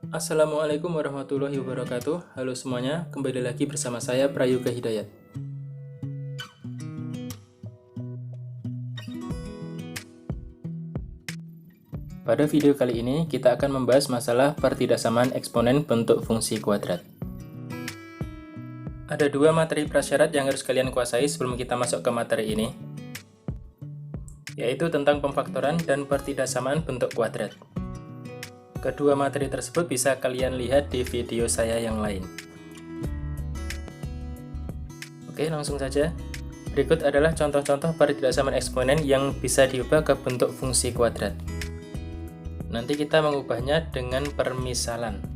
Assalamualaikum warahmatullahi wabarakatuh. Halo semuanya, kembali lagi bersama saya Prayoga Hidayat. Pada video kali ini kita akan membahas masalah pertidaksamaan eksponen bentuk fungsi kuadrat. Ada dua materi prasyarat yang harus kalian kuasai sebelum kita masuk ke materi ini, yaitu tentang pemfaktoran dan pertidaksamaan bentuk kuadrat. Kedua materi tersebut bisa kalian lihat di video saya yang lain. Oke, langsung saja. Berikut adalah contoh-contoh pertidaksamaan eksponen yang bisa diubah ke bentuk fungsi kuadrat. Nanti kita mengubahnya dengan permisalan.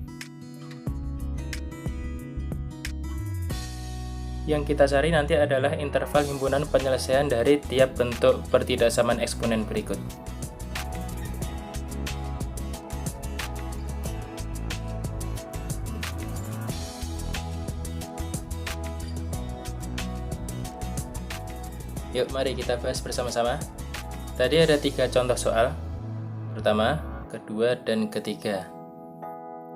Yang kita cari nanti adalah interval himpunan penyelesaian dari tiap bentuk pertidaksamaan eksponen berikut. Yuk, mari kita bahas bersama-sama. Tadi ada 3 contoh soal. Pertama, kedua, dan ketiga.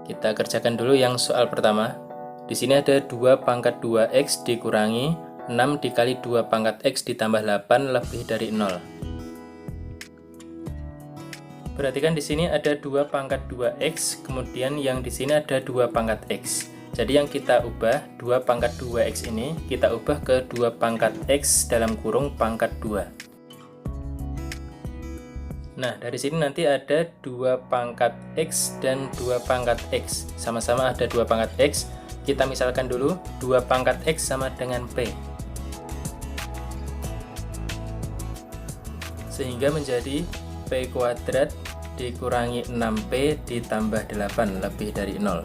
Kita kerjakan dulu yang soal pertama. Di sini ada 2 pangkat 2x dikurangi 6 dikali 2 pangkat x ditambah 8 lebih dari 0. Perhatikan di sini ada 2 pangkat 2x, kemudian yang di sini ada 2 pangkat x. Jadi yang kita ubah 2 pangkat 2x ini kita ubah ke 2 pangkat x dalam kurung pangkat 2. Nah, dari sini nanti ada 2 pangkat x dan 2 pangkat x. Sama-sama ada 2 pangkat x. Kita misalkan dulu 2 pangkat x sama dengan p. Sehingga menjadi p kuadrat dikurangi 6p ditambah 8 lebih dari 0.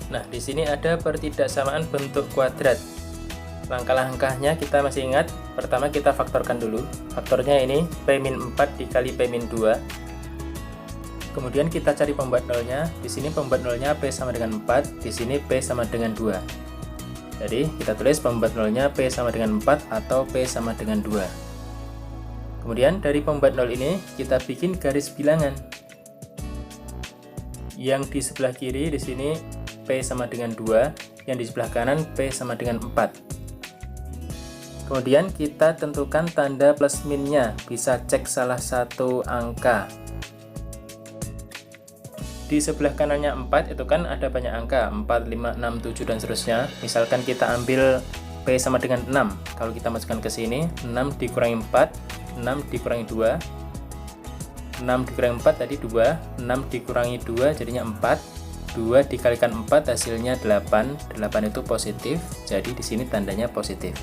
Nah, di sini ada pertidaksamaan bentuk kuadrat. Langkah-langkahnya kita masih ingat. Pertama kita faktorkan dulu. Faktornya ini p-4 dikali p-2. Kemudian kita cari pembuat nolnya. Di sini pembuat nolnya p sama dengan 4, di sini p sama dengan 2. Jadi kita tulis pembuat nolnya p sama dengan 4 atau p sama dengan 2. Kemudian dari pembuat nol ini kita bikin garis bilangan. Yang di sebelah kiri di sini P sama dengan 2, yang di sebelah kanan P sama dengan 4. Kemudian kita tentukan tanda plus minnya, bisa cek salah satu angka. Di sebelah kanannya 4 itu kan ada banyak angka, 4, 5, 6, 7 dan seterusnya. Misalkan kita ambil P sama dengan 6, kalau kita masukkan ke sini 6 dikurangi 4, 6 dikurangi 2, 6 dikurangi 4 tadi 2, 6 dikurangi 2 jadinya 4. 2 dikalikan 4 hasilnya 8. 8 itu positif, jadi di sini tandanya positif.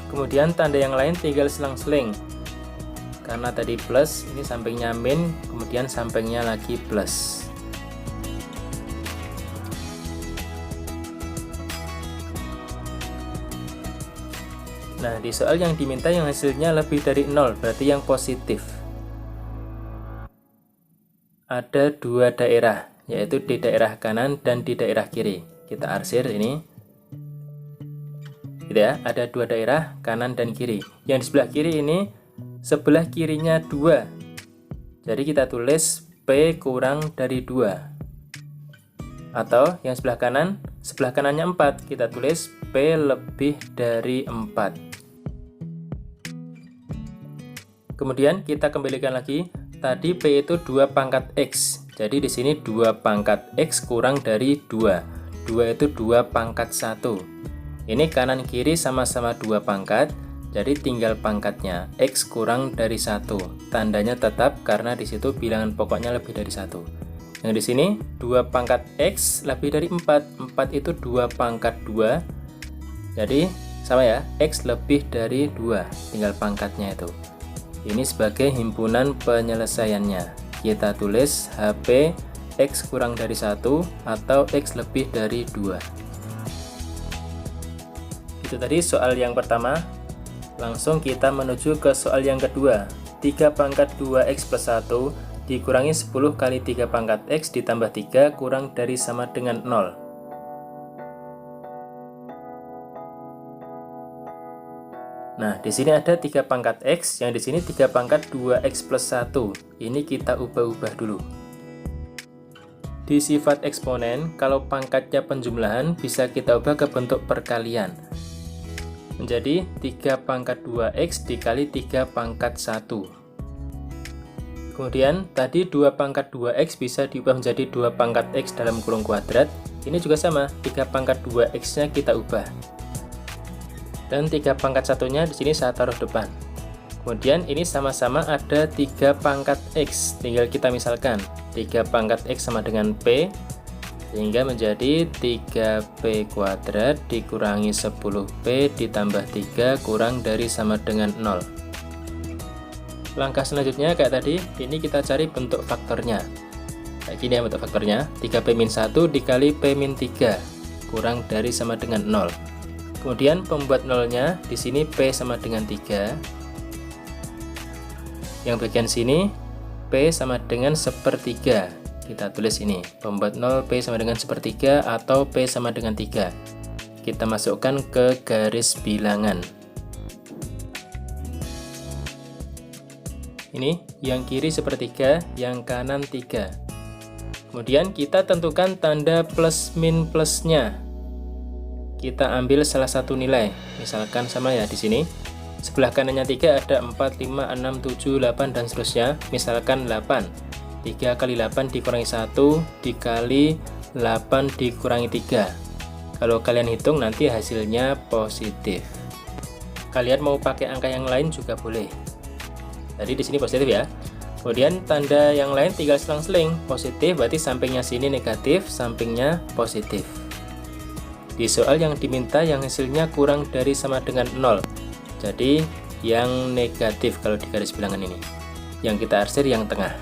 Kemudian tanda yang lain tinggal selang-seling. Karena tadi plus, ini sampingnya min, kemudian sampingnya lagi plus. Nah, di soal yang diminta yang hasilnya lebih dari 0, berarti yang positif. Ada 2 daerah, yaitu di daerah kanan dan di daerah kiri. Kita arsir ini. Gitu ya, ada 2 daerah kanan dan kiri. Yang di sebelah kiri ini, sebelah kirinya 2. Jadi kita tulis P kurang dari 2. Atau yang sebelah kanannya 4. Kita tulis P lebih dari 4. Kemudian kita kembalikan lagi. Tadi P itu 2 pangkat X. Jadi di sini 2 pangkat X kurang dari 2. 2 itu 2 pangkat 1. Ini kanan kiri sama-sama 2 pangkat. Jadi tinggal pangkatnya. X kurang dari 1. Tandanya tetap karena di situ bilangan pokoknya lebih dari 1. Yang di sini 2 pangkat X lebih dari 4. 4 itu 2 pangkat 2. Jadi sama ya. X lebih dari 2. Tinggal pangkatnya itu. Ini sebagai himpunan penyelesaiannya. Kita tulis HP X kurang dari 1 atau X lebih dari 2. Itu tadi soal yang pertama. Langsung kita menuju ke soal yang kedua. 3 pangkat 2X plus 1 dikurangi 10 kali 3 pangkat X ditambah 3 kurang dari sama dengan 0. Nah, di sini ada 3 pangkat X, yang di sini 3 pangkat 2X plus 1. Ini kita ubah-ubah dulu. Di sifat eksponen, kalau pangkatnya penjumlahan, bisa kita ubah ke bentuk perkalian. Menjadi 3 pangkat 2X dikali 3 pangkat 1. Kemudian, tadi 2 pangkat 2X bisa diubah menjadi 2 pangkat X dalam kurung kuadrat. Ini juga sama, 3 pangkat 2X-nya kita ubah. Dan 3 pangkat 1-nya di sini saya taruh depan. Kemudian, ini sama-sama ada 3 pangkat X. Tinggal kita misalkan, 3 pangkat X sama dengan P, sehingga menjadi 3P kuadrat dikurangi 10P ditambah 3 kurang dari sama dengan 0. Langkah selanjutnya kayak tadi, ini kita cari bentuk faktornya. Kayak gini ya bentuk faktornya, 3P-1 dikali P-3 kurang dari sama dengan 0. Kemudian pembuat nolnya di sini P sama dengan 3. Yang bagian sini P sama dengan 1/3. Kita tulis ini, pembuat 0 P sama dengan 1/3 atau P sama dengan 3. Kita masukkan ke garis bilangan. Ini yang kiri 1/3, yang kanan 3. Kemudian kita tentukan tanda plus min plusnya. Kita ambil salah satu nilai, misalkan sama ya di sini. Sebelah kanannya 3 ada 4, 5, 6, 7, 8 dan seterusnya. Misalkan 8. 3 kali 8 dikurangi 1 dikali 8 dikurangi 3. Kalau kalian hitung nanti hasilnya positif. Kalian mau pakai angka yang lain juga boleh. Jadi di sini positif ya. Kemudian tanda yang lain tinggal selang-seling. Positif berarti sampingnya sini negatif, sampingnya positif. Di soal yang diminta yang hasilnya kurang dari sama dengan 0. Jadi yang negatif kalau di garis bilangan ini. Yang kita arsir yang tengah.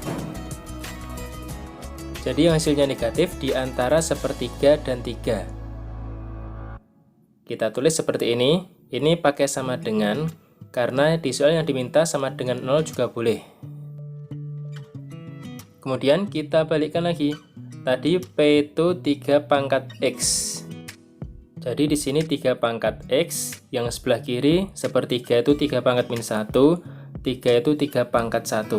Jadi yang hasilnya negatif di antara 1/3 dan 3. Kita tulis seperti ini. Ini pakai sama dengan, karena di soal yang diminta sama dengan 0 juga boleh. Kemudian kita balikkan lagi. Tadi P itu 3 pangkat X. Jadi di sini 3 pangkat X, yang sebelah kiri 1/3 itu 3 pangkat min 1, 3 itu 3 pangkat 1.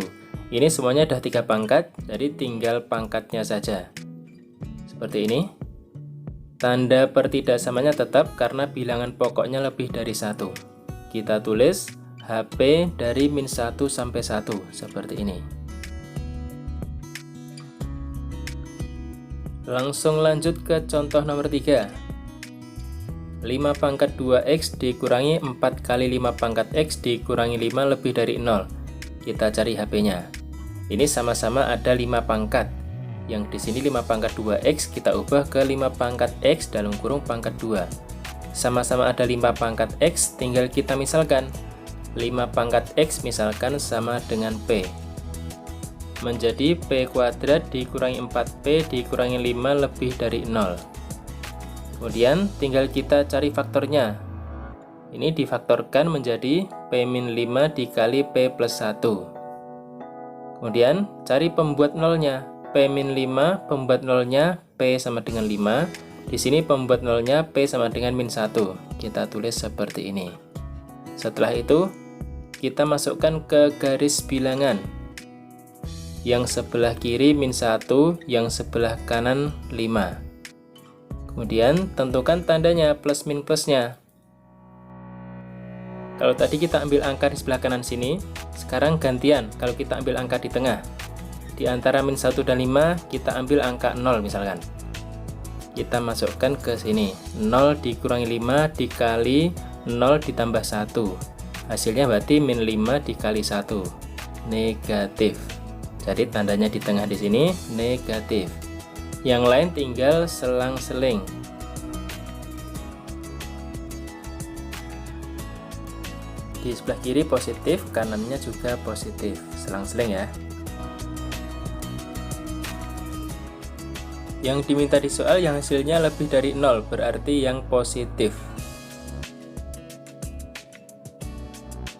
Ini semuanya ada 3 pangkat, jadi tinggal pangkatnya saja. Seperti ini. Tanda pertidaksamanya tetap karena bilangan pokoknya lebih dari 1. Kita tulis HP dari min 1 sampai 1, seperti ini. Langsung lanjut ke contoh nomor 3. 5 pangkat 2X dikurangi 4 kali 5 pangkat X dikurangi 5 lebih dari 0. Kita cari HP-nya. Ini sama-sama ada 5 pangkat. Yang di sini 5 pangkat 2X kita ubah ke 5 pangkat X dalam kurung pangkat 2. Sama-sama ada 5 pangkat X, tinggal kita misalkan. 5 pangkat X misalkan sama dengan P. Menjadi P kuadrat dikurangi 4P dikurangi 5 lebih dari 0. Kemudian tinggal kita cari faktornya. Ini difaktorkan menjadi P-5 dikali P plus 1. Kemudian cari pembuat nolnya. P-5 pembuat nolnya P sama dengan 5. Di sini pembuat nolnya P sama dengan min 1. Kita tulis seperti ini. Setelah itu kita masukkan ke garis bilangan. Yang sebelah kiri min 1, yang sebelah kanan 5. Kemudian tentukan tandanya plus min plusnya. Kalau tadi kita ambil angka di sebelah kanan sini, sekarang gantian kalau kita ambil angka di tengah. Di antara min 1 dan 5 kita ambil angka 0 misalkan. Kita masukkan ke sini. 0 dikurangi 5 dikali 0 ditambah 1. Hasilnya berarti min 5 dikali 1. Negatif. Jadi tandanya di tengah di sini negatif. Yang lain tinggal selang-seling. Di sebelah kiri positif, kanannya juga positif. Selang-seling ya. Yang diminta di soal yang hasilnya lebih dari 0, berarti yang positif.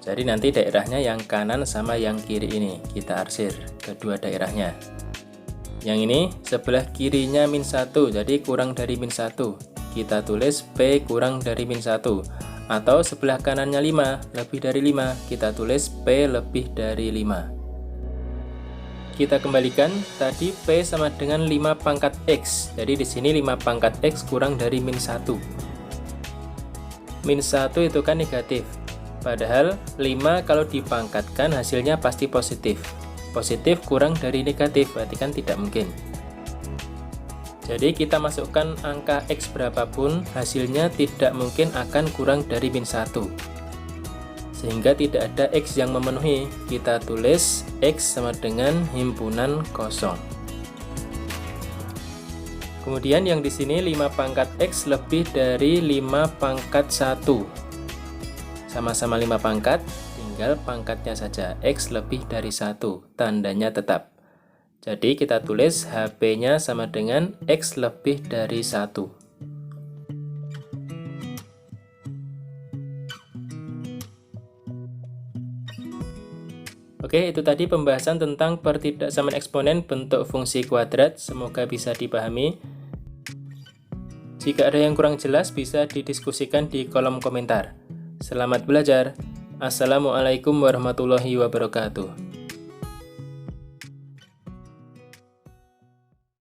Jadi nanti daerahnya yang kanan sama yang kiri ini kita arsir kedua daerahnya. Yang ini sebelah kirinya min 1, jadi kurang dari min 1. Kita tulis P kurang dari min 1. Atau sebelah kanannya 5, lebih dari 5, kita tulis P lebih dari 5. Kita kembalikan, tadi P sama dengan 5 pangkat X. Jadi di sini 5 pangkat X kurang dari min 1. Min 1 itu kan negatif. Padahal 5 kalau dipangkatkan hasilnya pasti positif. Positif kurang dari negatif, berarti kan tidak mungkin. Jadi kita masukkan angka X berapapun, hasilnya tidak mungkin akan kurang dari min 1. Sehingga tidak ada X yang memenuhi, kita tulis X sama dengan himpunan kosong. Kemudian yang di sini 5 pangkat X lebih dari 5 pangkat 1. Sama-sama 5 pangkat, tinggal pangkatnya saja, X lebih dari 1, tandanya tetap. Jadi kita tulis HP-nya sama dengan X lebih dari 1. Oke, itu tadi pembahasan tentang pertidaksamaan eksponen bentuk fungsi kuadrat. Semoga bisa dipahami. Jika ada yang kurang jelas, bisa didiskusikan di kolom komentar. Selamat belajar. Assalamualaikum warahmatullahi wabarakatuh.